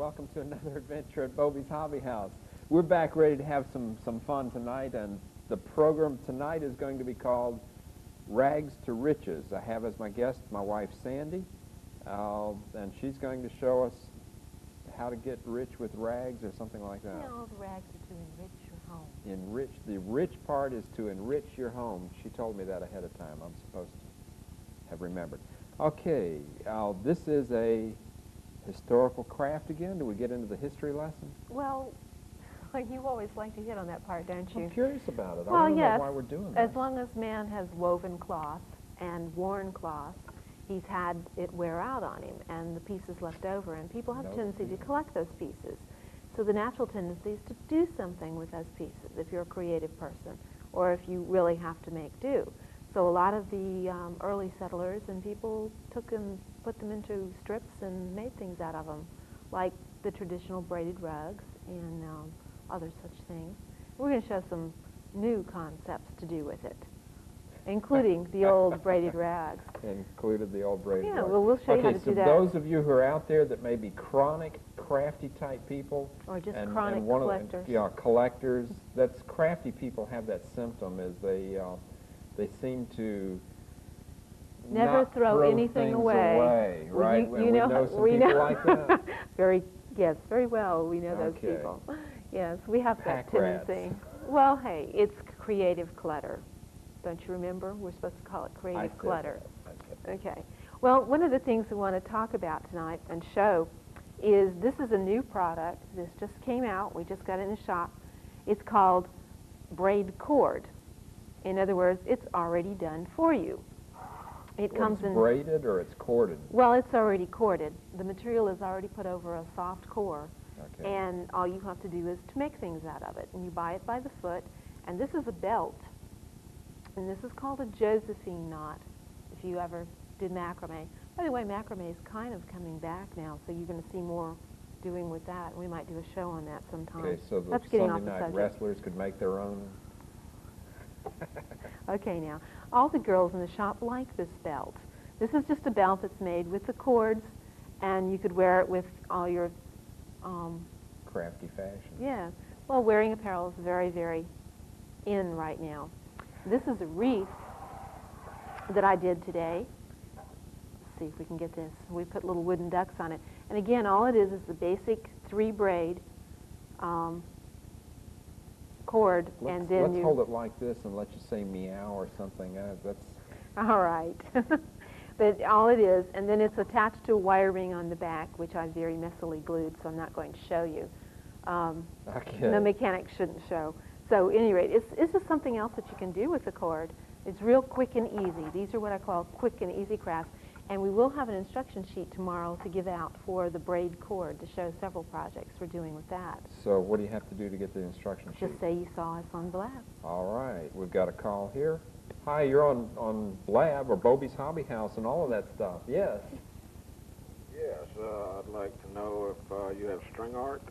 welcome to another adventure at Bobe's Hobby House. We're back ready to have some fun tonight, and the program tonight is going to be called Rags to Riches. I have as my guest my wife Sandy, and she's going to show us how to get rich with rags or something like that. No, the rags are to enrich your home. The rich part is to enrich your home. She told me that ahead of time. I'm supposed to have remembered. Okay, this is a historical craft again. Do we get into the history lesson? Well, you always like to hit on that part, don't you? I'm curious about it. Well, I don't yes, know why we're doing as this. long as man has woven cloth and worn cloth, he's had it wear out on him and the pieces left over, and people have a tendency to collect those pieces. So the natural tendency is to do something with those pieces if you're a creative person or if you really have to make do. So a lot of the early settlers and people took and put them into strips and made things out of them, like the traditional braided rugs and other such things. We're going to show some new concepts to do with it, including the old braided rags. Included the old braided rags. Well, we'll show you how to do that. Okay, so those of you who are out there that may be chronic, crafty type people, or just chronic collectors. Yeah, collectors. That's crafty people have that symptom, is they seem to never not throw anything away. Right? Well, you know, we know some people like that. Yes, very well. We know those people. Yes, we have Pack that tendency. rats. Well, hey, it's creative clutter. Don't you remember? We're supposed to call it creative clutter. Okay. Well, one of the things we want to talk about tonight and show is this is a new product. This just came out. We just got it in the shop. It's called braid cord. In other words, it's already done for you. It comes in braided or it's corded? Well, it's already corded. The material is already put over a soft core, and all you have to do is to make things out of it. And you buy it by the foot, and this is a belt, and this is called a Josephine knot. If you ever did macrame, by the way, macrame is kind of coming back now, so you're going to see more doing with that. We might do a show on that sometime. Okay, so the Sunday night wrestlers could make their own. Okay, now, all the girls in the shop like this belt. This is just a belt that's made with the cords, and you could wear it with all your... crafty fashion. Yeah. Well, wearing apparel is very, very in right now. This is a wreath that I did today. Let's see if we can get this. We put little wooden ducks on it. And again, all it is the basic 3-braid cord, and then let's hold it like this and let you say meow or something. That's all right. But all it is, and then it's attached to a wire ring on the back, which I very messily glued, so I'm not going to show you. The mechanics shouldn't show. So, at any rate, it's just something else that you can do with the cord. It's real quick and easy. These are what I call quick and easy crafts. And we will have an instruction sheet tomorrow to give out for the braid cord to show several projects we're doing with that. So what do you have to do to get the instruction sheet? Just say you saw us on Blab. All right. We've got a call here. Hi, you're on Blab or Bobe's Hobby House and all of that stuff. Yes. Yes, I'd like to know if you have string art.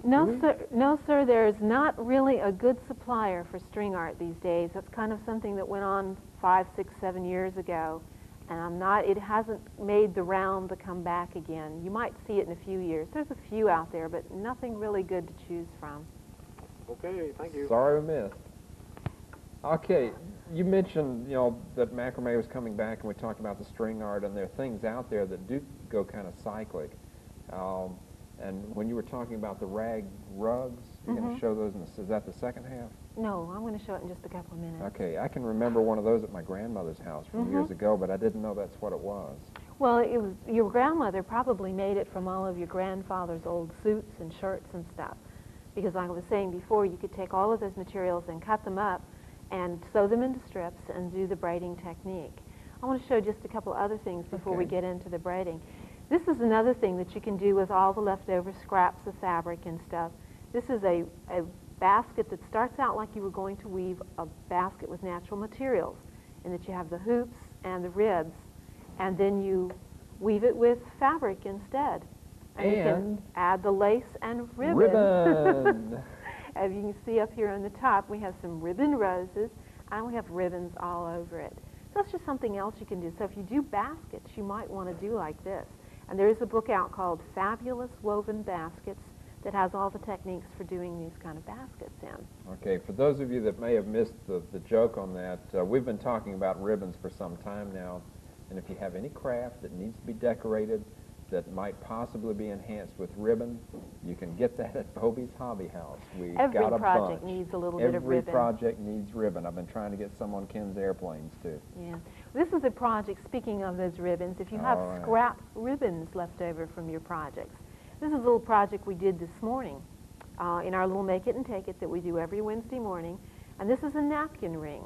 No, sir. No, sir. There's not really a good supplier for string art these days. That's kind of something that went on 5, 6, 7 years ago, and it hasn't made the round to come back again. You might see it in a few years. There's a few out there, but nothing really good to choose from. Okay, thank you. Sorry we missed. Okay, you mentioned, that macrame was coming back, and we talked about the string art, and there are things out there that do go kind of cyclic. And when you were talking about the rag rugs, you're going to show those is that the second half? No, I'm going to show it in just a couple of minutes. Okay, I can remember one of those at my grandmother's house from years ago, but I didn't know that's what it was. Well, it was your grandmother probably made it from all of your grandfather's old suits and shirts and stuff. Because like I was saying before, you could take all of those materials and cut them up and sew them into strips and do the braiding technique. I want to show just a couple other things before we get into the braiding. This is another thing that you can do with all the leftover scraps of fabric and stuff. This is a basket that starts out like you were going to weave a basket with natural materials, in that you have the hoops and the ribs, and then you weave it with fabric instead. And you can add the lace and ribbon. As you can see up here on the top, we have some ribbon roses, and we have ribbons all over it. So that's just something else you can do. So if you do baskets, you might want to do like this. And there is a book out called Fabulous Woven Baskets that has all the techniques for doing these kind of baskets in. Okay, for those of you that may have missed the joke on that, we've been talking about ribbons for some time now, and if you have any craft that needs to be decorated that might possibly be enhanced with ribbon, you can get that at Bobe's Hobby House. We've Every got a project bunch. needs a little bit of ribbon. Every project needs ribbon. I've been trying to get some on Ken's airplanes, too. Yeah. This is a project, speaking of those ribbons, if you have All right. scrap ribbons left over from your projects. This is a little project we did this morning in our little Make It and Take It that we do every Wednesday morning. And this is a napkin ring.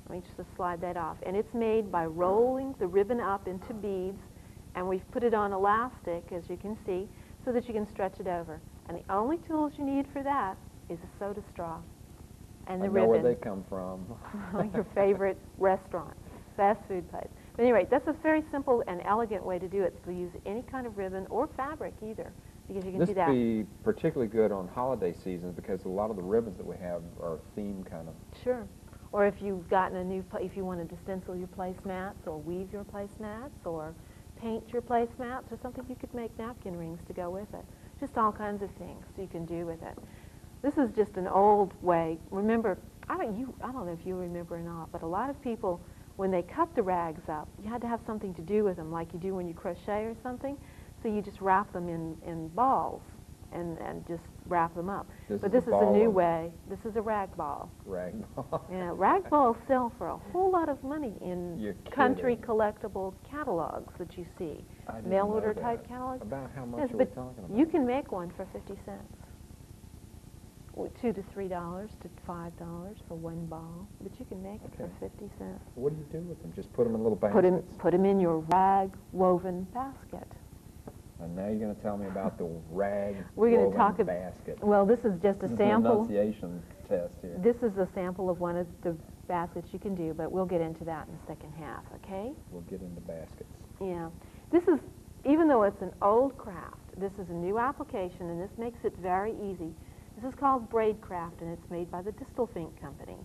Let me just slide that off. And it's made by rolling the ribbon up into beads, and we've put it on elastic, as you can see, so that you can stretch it over. And the only tools you need for that is a soda straw and the I know ribbon. where they come from. Your favorite restaurant, fast food place. But anyway, that's a very simple and elegant way to do it. So use any kind of ribbon or fabric either, because you can This do would that. be particularly good on holiday seasons because a lot of the ribbons that we have are theme kind of. Sure. Or if you've gotten a new, if you wanted to stencil your placemats or weave your placemats or paint your placemats or something, you could make napkin rings to go with it. Just all kinds of things you can do with it. This is just an old way. Remember, I don't know if you remember or not, but a lot of people, when they cut the rags up, you had to have something to do with them, like you do when you crochet or something. So you just wrap them in balls and just wrap them up. But this is a new way. This is a rag ball. Rag ball. Yeah, rag balls sell for a whole lot of money in You're country kidding. collectible catalogs that you see. I didn't Mail know order that. type catalogs. About how much Yes, are we but talking about? you can make one for 50 cents. Or $2 to $3 to $5 for one ball, but you can make it Okay. for 50 cents. What do you do with them? Just put them in little Put baskets? them in your rag woven basket. And now you're going to tell me about the rag We're going to woven talk basket. Well, this is just a This is an sample. enunciation test here. This is a sample of one of the baskets you can do, but we'll get into that in the second half, okay? We'll get into baskets. Yeah. This is, even though it's an old craft, this is a new application, and this makes it very easy. This is called braid craft, and it's made by the Distelfink Company.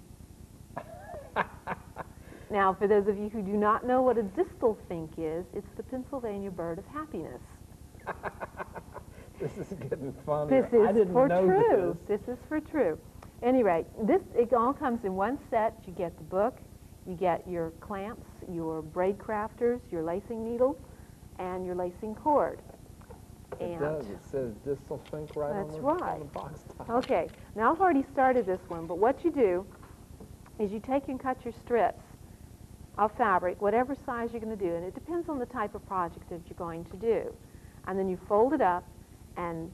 Now, for those of you who do not know what a Distelfink is, it's the Pennsylvania bird of happiness. This is getting funny. This I is didn't for know true. this. This is for true. Anyway, it all comes in one set. You get the book, you get your clamps, your braid crafters, your lacing needle, and your lacing cord. It does. It says Distelfink right on That's the right. box top. Okay, now I've already started this one, but what you do is you take and cut your strips of fabric, whatever size you're going to do, and it depends on the type of project that you're going to do. And then you fold it up and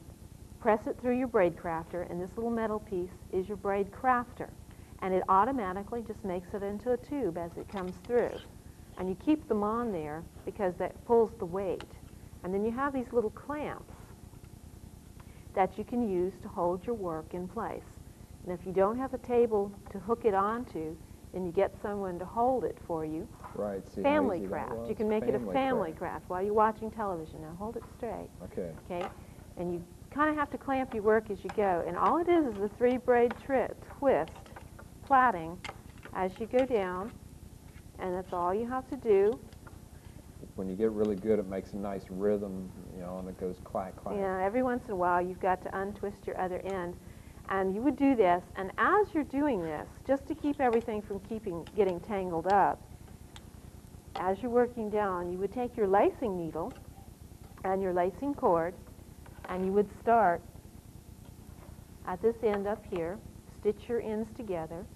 press it through your braid crafter, and this little metal piece is your braid crafter. And it automatically just makes it into a tube as it comes through. And you keep them on there because that pulls the weight. And then you have these little clamps that you can use to hold your work in place. And if you don't have a table to hook it onto, then you get someone to hold it for you. Right. See how Family easy that craft. was? You can make it a family craft while you're watching television. Now hold it straight, Okay. okay? And you kind of have to clamp your work as you go. And all it is a 3-braid twist, plaiting, as you go down. And that's all you have to do. When you get really good, it makes a nice rhythm, you know, and it goes clack, clack. Yeah, every once in a while you've got to untwist your other end. And you would do this, and as you're doing this, just to keep everything from getting tangled up, as you're working down, you would take your lacing needle and your lacing cord, and you would start at this end up here, stitch your ends together,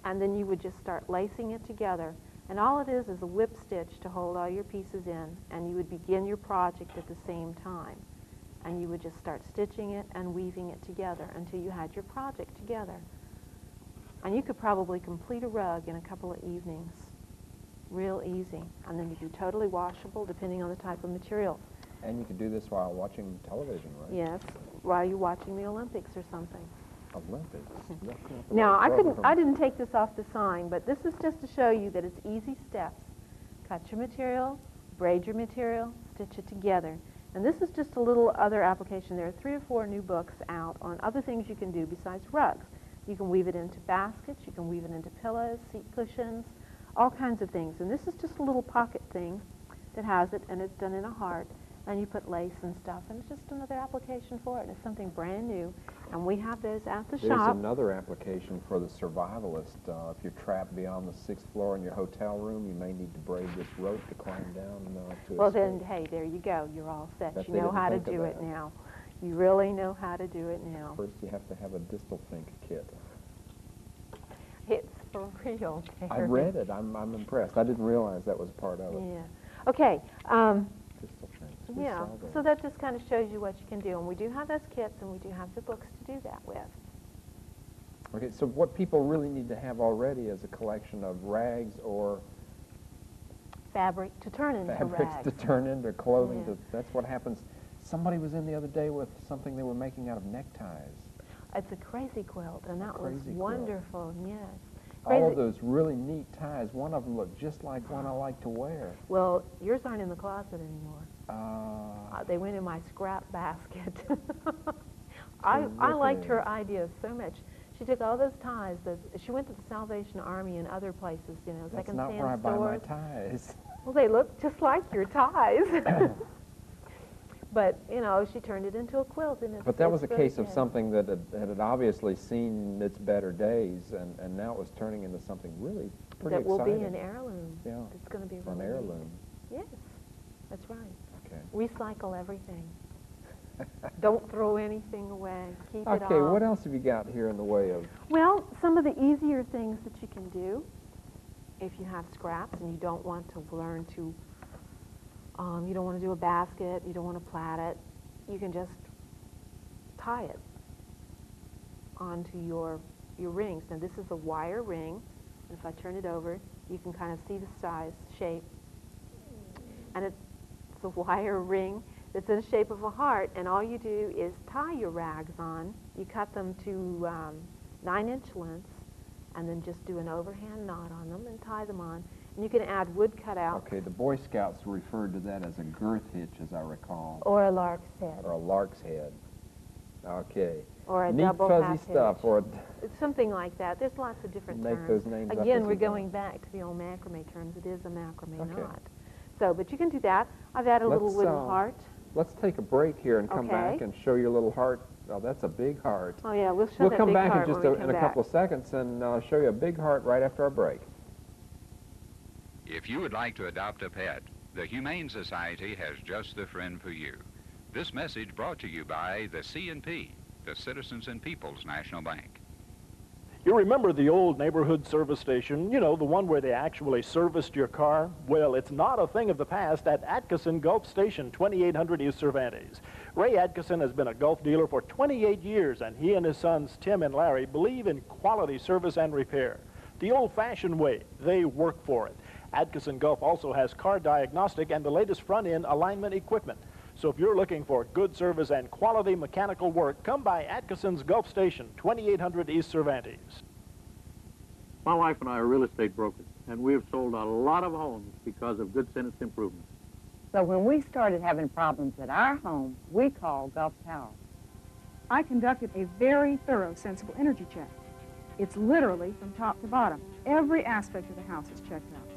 and then you would just start lacing it together. And all it is a whip stitch to hold all your pieces in, and you would begin your project at the same time. And you would just start stitching it and weaving it together until you had your project together. And you could probably complete a rug in a couple of evenings. Real easy. And then you'd be totally washable depending on the type of material. And you could do this while watching television, right? Yes, while you're watching the Olympics or something. Olympics. That's not the Now, right program. I didn't take this off the sign, but this is just to show you that it's easy steps. Cut your material, braid your material, stitch it together. And this is just a little other application. There are 3 or 4 new books out on other things you can do besides rugs. You can weave it into baskets, you can weave it into pillows, seat cushions, all kinds of things. And this is just a little pocket thing that has it, and it's done in a heart. and you put lace and stuff, and it's just another application for it. And it's something brand new, and we have those at the There's shop. another application for the survivalist. If you're trapped beyond the 6th floor in your hotel room, you may need to braid this rope to climb down to Well, escape. then, hey, there you go. You're all set. Bet You they know didn't how to think of do it that. now. You really know how to do it now. First, you have to have a distal think kit. It's for real, Gary. I read it. I'm impressed. I didn't realize that was part of it. Yeah. Okay. Distal thinks. We Yeah. saw So those. that just kind of shows you what you can do, and we do have those kits, and we do have the books to do that with. Okay, so what people really need to have already is a collection of rags or Fabric to turn into fabrics rags. to turn into clothing. Yeah. That's what happens. Somebody was in the other day with something they were making out of neckties. It's a crazy quilt, and that was crazy quilt. wonderful. Yes. All of Crazy- those really neat ties. One of them looked just like one I like to wear. Well, yours aren't in the closet anymore. They went in my scrap basket. I liked her idea so much. She took all those ties. She went to the Salvation Army and other places, you know, That's second-hand not where I buy my stores. ties. Well, they look just like your ties. But, you know, she turned it into a quilt. And But that was a it's case very of good. something that had obviously seen its better days, and now it was turning into something really pretty That will exciting. be an heirloom. Yeah. It's going to be An really neat. heirloom. Yes, that's right. Okay. Recycle everything. Don't throw anything away. Keep it Okay, all. what else have you got here in the way of... Well, some of the easier things that you can do if you have scraps and you don't want to learn to, you don't want to do a basket, you don't want to plait it, you can just tie it onto your rings. Now this is a wire ring, and if I turn it over, you can kind of see the size, shape, and it's a wire ring that's in the shape of a heart, and all you do is tie your rags on. You cut them to 9-inch lengths, and then just do an overhand knot on them and tie them on. And you can add wood cutouts Okay, the Boy Scouts referred to that as a girth hitch, as I recall, or a lark's head or a lark's head. Okay. or a Neat double fuzzy half stuff, hitch. or It's something like that. There's lots of different Make terms. those names up Again, as we're you go. going back to the old macrame terms. It is a macrame Okay. knot. So, but you can do that. I've added a little Let's, wooden uh, heart. let's take a break here and come Okay. back and show your little heart. Oh, that's a big heart. Oh yeah, we'll show We'll that come big back in heart just when we come in a back. couple of seconds and show you a big heart right after our break. If you would like to adopt a pet, the Humane Society has just the friend for you. This message brought to you by the C&P, the Citizens and People's National Bank. You remember the old neighborhood service station, you know, the one where they actually serviced your car? Well, it's not a thing of the past at Atkinson Gulf Station, 2800 East Cervantes. Ray Atkinson has been a Gulf dealer for 28 years, and he and his sons, Tim and Larry, believe in quality service and repair. The old-fashioned way, they work for it. Atkinson Gulf also has car diagnostic and the latest front-end alignment equipment. So if you're looking for good service and quality mechanical work, come by Atkinson's Gulf Station, 2800 East Cervantes. My wife and I are real estate brokers, and we have sold a lot of homes because of good sentence improvements. So when we started having problems at our home, we called Gulf Tower. I conducted a very thorough sensible energy check. It's literally from top to bottom. Every aspect of the house is checked out.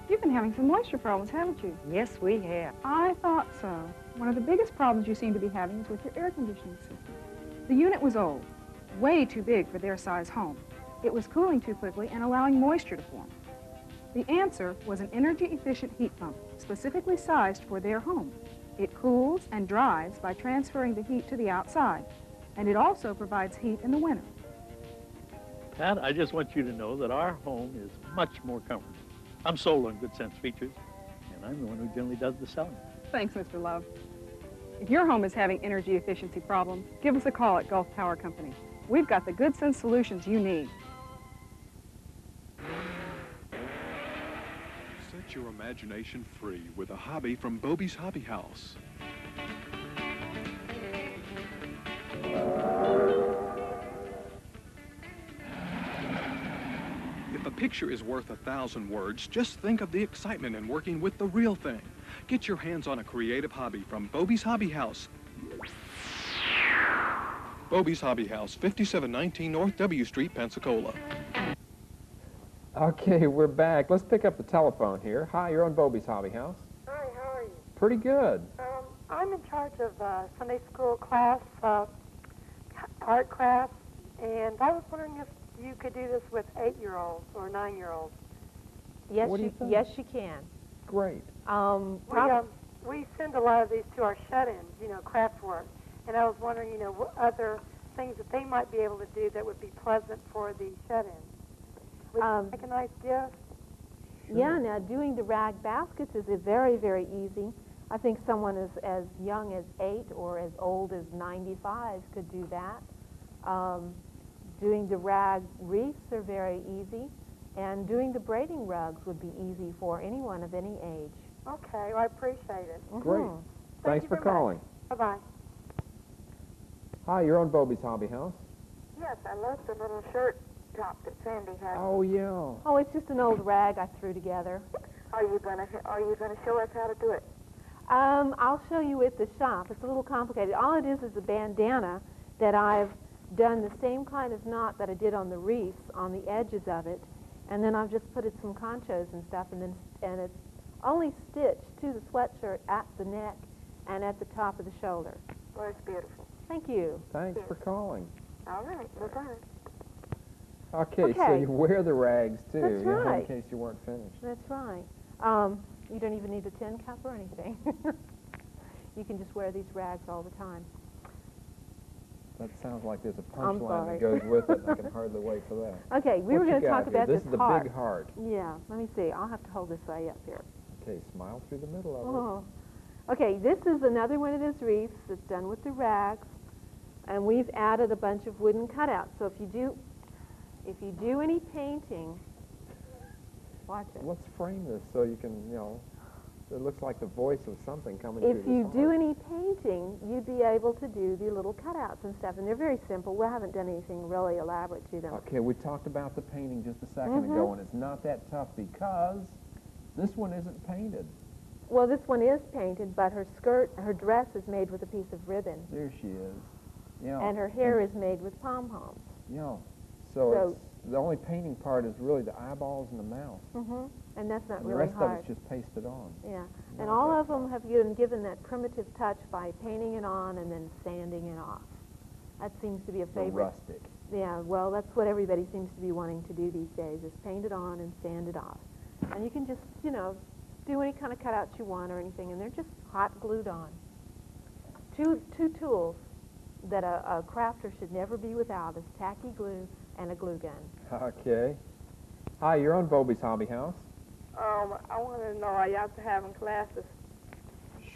You've been having some moisture problems, haven't you? Yes, we have. I thought so. One of the biggest problems you seem to be having is with your air conditioning system. The unit was old, way too big for their size home. It was cooling too quickly and allowing moisture to form. The answer was an energy-efficient heat pump, specifically sized for their home. It cools and dries by transferring the heat to the outside, and it also provides heat in the winter. Pat, I just want you to know that our home is much more comfortable. I'm sold on good sense features, and I'm the one who generally does the selling. Thanks, Mr. Love. If your home is having energy efficiency problems, give us a call at Gulf Power Company. We've got the good sense solutions you need. Set your imagination free with a hobby from Bobe's Hobby House. If a picture is worth 1,000 words, just think of the excitement in working with the real thing. Get your hands on a creative hobby from Bobe's Hobby House. Bobe's Hobby House, 5719 North W Street, Pensacola. Okay, we're back. Let's pick up the telephone here. Hi, you're on Bobe's Hobby House. Hi, how are you? Pretty good. I'm in charge of Sunday school class, art class, and I was wondering if you could do this with 8-year-olds or 9-year-olds. Yes, What do you think? yes, you can. Great. We send a lot of these to our shut-ins, you know, craft work, and I was wondering, you know, what other things that they might be able to do that would be pleasant for the shut-ins. Would you make a nice gift? Sure. Yeah, now doing the rag baskets is very, very easy. I think someone as young as 8 or as old as 95 could do that. Doing the rag wreaths are very easy, and doing the braiding rugs would be easy for anyone of any age. Okay, well, I appreciate it. Great. Thanks for calling. Bye-bye. Hi, you're on Bobe's Hobby House. Yes, I love the little shirt top that Sandy has. Oh, yeah. Oh, it's just an old rag I threw together. Are you gonna show us how to do it? I'll show you at the shop. It's a little complicated. All it is a bandana that I've done the same kind of knot that I did on the wreaths on the edges of it, and then I've just put it some conchos and stuff, and it's only stitched to the sweatshirt at the neck and at the top of the shoulder. Well, it's beautiful. Thank you. Thanks for calling. All right, bye-bye. Okay, so you wear the rags, too, That's right. in case you weren't finished. That's right. You don't even need a tin cup or anything. You can just wear these rags all the time. That sounds like there's a I'm punchline sorry. that goes with it. I can hardly wait for that. Okay, we were going to talk about this this is the heart. big heart. Yeah, let me see. I'll have to hold this way up here. Okay, smile through the middle of Oh. Okay, this is another one of those wreaths that's done with the rags, and we've added a bunch of wooden cutouts. So if you do any painting, watch it. Let's frame this so you can, you know, it looks like the voice of something coming If through you this do heart. any painting, you'd be able to do the little cutouts and stuff, and they're very simple. We haven't done anything really elaborate to them. Okay, we talked about the painting just a second Mm-hmm. ago, and it's not that tough because this one isn't painted. Well, this one is painted, but her dress is made with a piece of ribbon, There she is. You know, and her hair is made with pom-poms. You know, so it's, the only painting part is really the eyeballs and the mouth. Mm-hmm. And that's not And the really rest hard. of it's just pasted on. Yeah, and Not all that of them have been given that primitive touch by painting it on and then sanding it off. That seems to be a The favorite. rustic. Yeah, well, that's what everybody seems to be wanting to do these days, is paint it on and sand it off. And you can just, you know, do any kind of cutouts you want or anything, and they're just hot glued on. Two tools that a crafter should never be without is tacky glue and a glue gun. Okay. Hi, you're on Bobe's Hobby House. I want to know, are you out to having classes?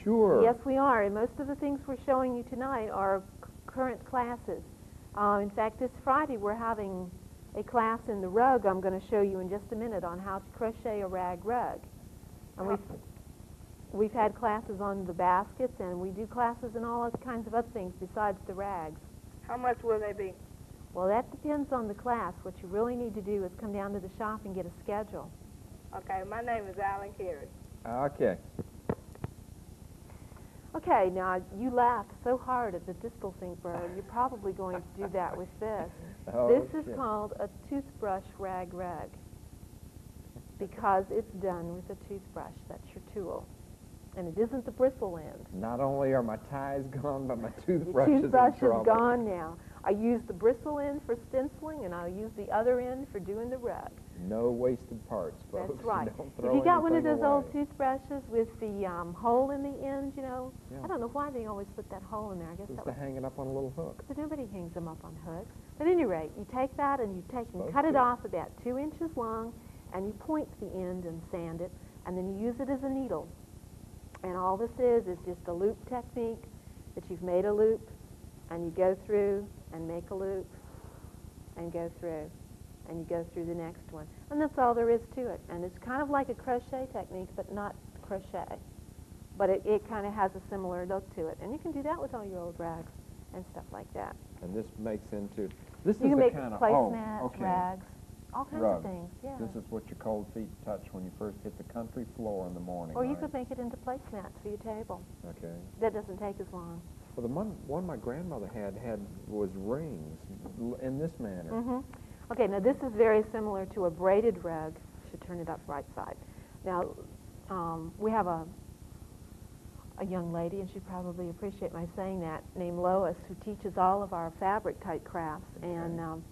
Sure. Yes, we are, and most of the things we're showing you tonight are current classes. In fact, this Friday we're having a class in the rug I'm going to show you in just a minute on how to crochet a rag rug. And we've had classes on the baskets, and we do classes in all kinds of other things besides the rags. How much will they be? Well, that depends on the class. What you really need to do is come down to the shop and get a schedule. Okay, my name is Alan Carey. Okay. Okay, now you laughed so hard at the distal sink burr, you're probably going to do that with this. Oh, This is shit. called a toothbrush rag rug because it's done with a toothbrush. That's your tool. And it isn't the bristle end. Not only are my ties gone, but my Your toothbrush is in toothbrush is trouble. gone now. I use the bristle end for stenciling, and I'll use the other end for doing the rug. No wasted parts, folks. That's right. Don't If throw you got one of anything those old away. toothbrushes with the hole in the end, you know, Yeah. I don't know why they always put that hole in there. I guess Just that to was, hang it up on a little hook. but nobody hangs them up on hooks. But at any rate, you take that and you take and Supposed cut it to. off about 2 inches long, and you point the end and sand it, and then you use it as a needle. And all this is just a loop technique that you've made a loop, and you go through and make a loop, and go through, and you go through the next one. And that's all there is to it. And it's kind of like a crochet technique, but not crochet. But it kind of has a similar look to it. And you can do that with all your old rags and stuff like that. And this makes into, this You is can the make kind of, placemats, okay. rags, all kinds Rug. of things. Yeah. This is what your cold feet touch when you first hit the country floor in the morning. Or you right? could make it into placemats for your table. Okay. That doesn't take as long. Well, the one my grandmother had was rings in this manner. Mm-hmm. Okay, now this is very similar to a braided rug. Should turn it up right side. Now, we have a young lady, and she'd probably appreciate my saying that, named Lois, who teaches all of our fabric-type crafts. And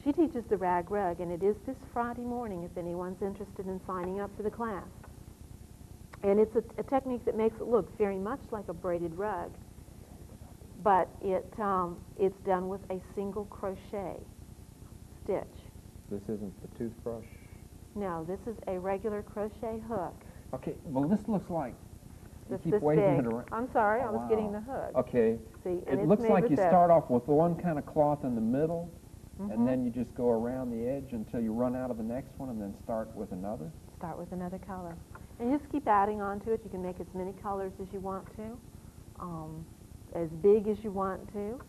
she teaches the rag rug, and it is this Friday morning if anyone's interested in signing up for the class. And it's a technique that makes it look very much like a braided rug, but it's done with a single crochet stitch. This isn't the toothbrush? No, this is a regular crochet hook. Okay, well this looks like, you That's keep this waving big. it around. I'm sorry, I Oh, was wow. getting the hook. Okay, See, and it it's looks made like with you this. start off with the one kind of cloth in the middle, Mhm. and then you just go around the edge until you run out of the next one and then start with another? Start with another color. And you just keep adding on to it. You can make as many colors as you want to, as big as you want to.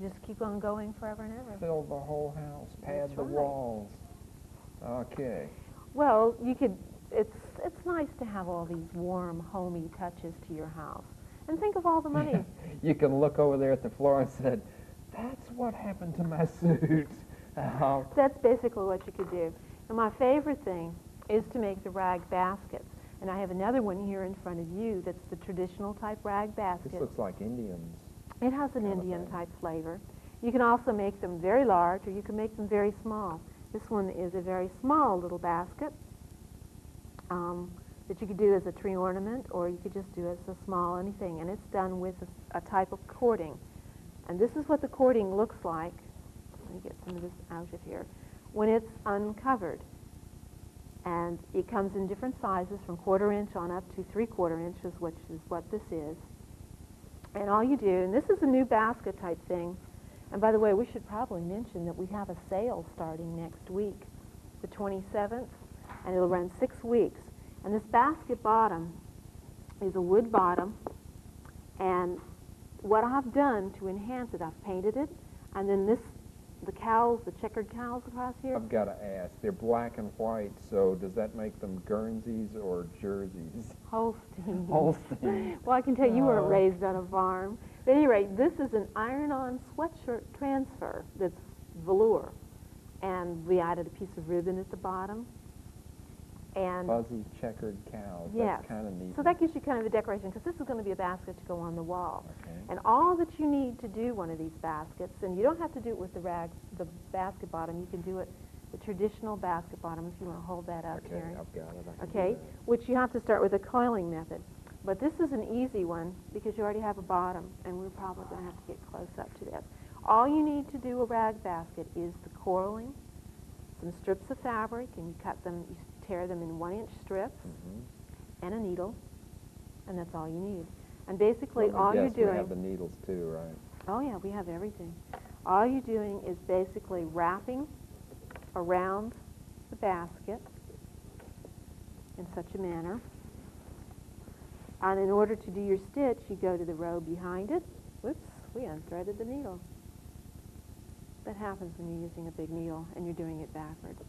Just keep on going forever and ever. Fill the whole house, pad That's the right. walls. Okay. Well, you could. It's nice to have all these warm, homey touches to your house. And think of all the money. You can look over there at the floor and say, that's what happened to my suit. That's basically what you could do. And my favorite thing is to make the rag baskets. And I have another one here in front of you that's the traditional type rag basket. This looks like Indians. It has an Indian type flavor. You can also make them very large, or you can make them very small. This one is a very small little basket that you could do as a tree ornament, or you could just do as a small anything. And it's done with a type of cording. And this is what the cording looks like. Let me get some of this out of here. When it's uncovered. And it comes in different sizes from 1/4 inch on up to 3/4 inches, which is what this is. And all you do, and this is a new basket type thing. And by the way, we should probably mention that we have a sale starting next week, the 27th, and it'll run 6 weeks. And this basket bottom is a wood bottom, and what I've done to enhance it, I've painted it, and then the cowls, the checkered cowls across here. I've got to ask, they're black and white, so does that make them Guernseys or Jerseys? Holstein. Holstein. Well, I can tell you weren't raised on a farm. At any rate, this is an iron-on sweatshirt transfer that's velour. And we added a piece of ribbon at the bottom. And Fuzzy checkered cows. yes. That's kind of neat. So that gives you kind of a decoration, because this is going to be a basket to go on the wall. Okay. And all that you need to do one of these baskets, and you don't have to do it with the basket bottom, you can do it the traditional basket bottom, if you want to hold that up, Okay, Terry. I've got it. I can do Okay, that. which you have to start with a coiling method. But this is an easy one because you already have a bottom, and we're probably going to have to get close up to this. All you need to do a rag basket is the coiling, some strips of fabric, and you cut them, you tear them in 1-inch strips, and a needle, and that's all you need. And basically, all you're doing... We have the needles too, right? Oh yeah, we have everything. All you're doing is basically wrapping around the basket in such a manner. And in order to do your stitch, you go to the row behind it. Whoops, we unthreaded the needle. That happens when you're using a big needle and you're doing it backwards.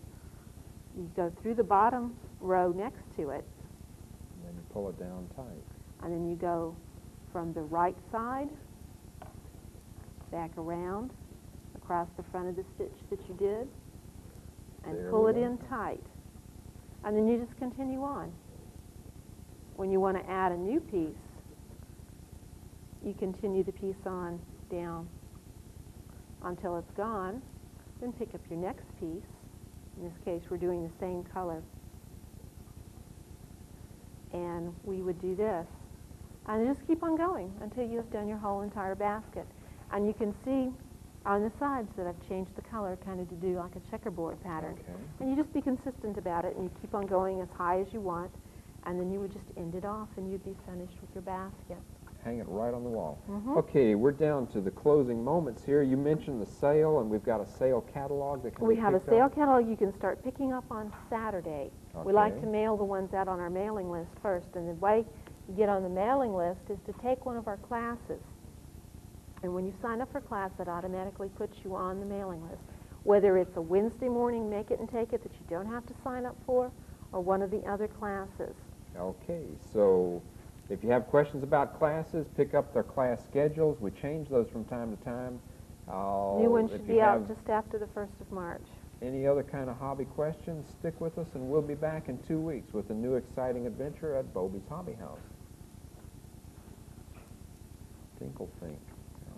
You go through the bottom row next to it, And then you pull it down tight. and then you go from the right side back around across the front of the stitch that you did, and There pull we it go. in tight. And then you just continue on. When you want to add a new piece, you continue the piece on down until it's gone, then pick up your next piece. In this case, we're doing the same color. And we would do this. And just keep on going until you've done your whole entire basket. And you can see on the sides that I've changed the color kind of to do like a checkerboard pattern. Okay. And you just be consistent about it, and you keep on going as high as you want, and then you would just end it off, and you'd be finished with your basket. Hang it right on the wall. Mhm. Okay, we're down to the closing moments here. You mentioned the sale, and we've got a sale catalog that can We be have a picked sale up. catalog you can start picking up on Saturday. We like Okay. to mail the ones out on our mailing list first, and the way you get on the mailing list is to take one of our classes. And when you sign up for class, that automatically puts you on the mailing list. Whether it's a Wednesday morning make it and take it that you don't have to sign up for, or one of the other classes. Okay, so if you have questions about classes, pick up their class schedules. We change those from time to time. New one If should you be out have just after the 1st of March. any other kind of hobby questions, stick with us, and we'll be back in 2 weeks with a new exciting adventure at Bobe's Hobby House. Dinklefink.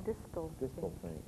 Distal. Distal fink.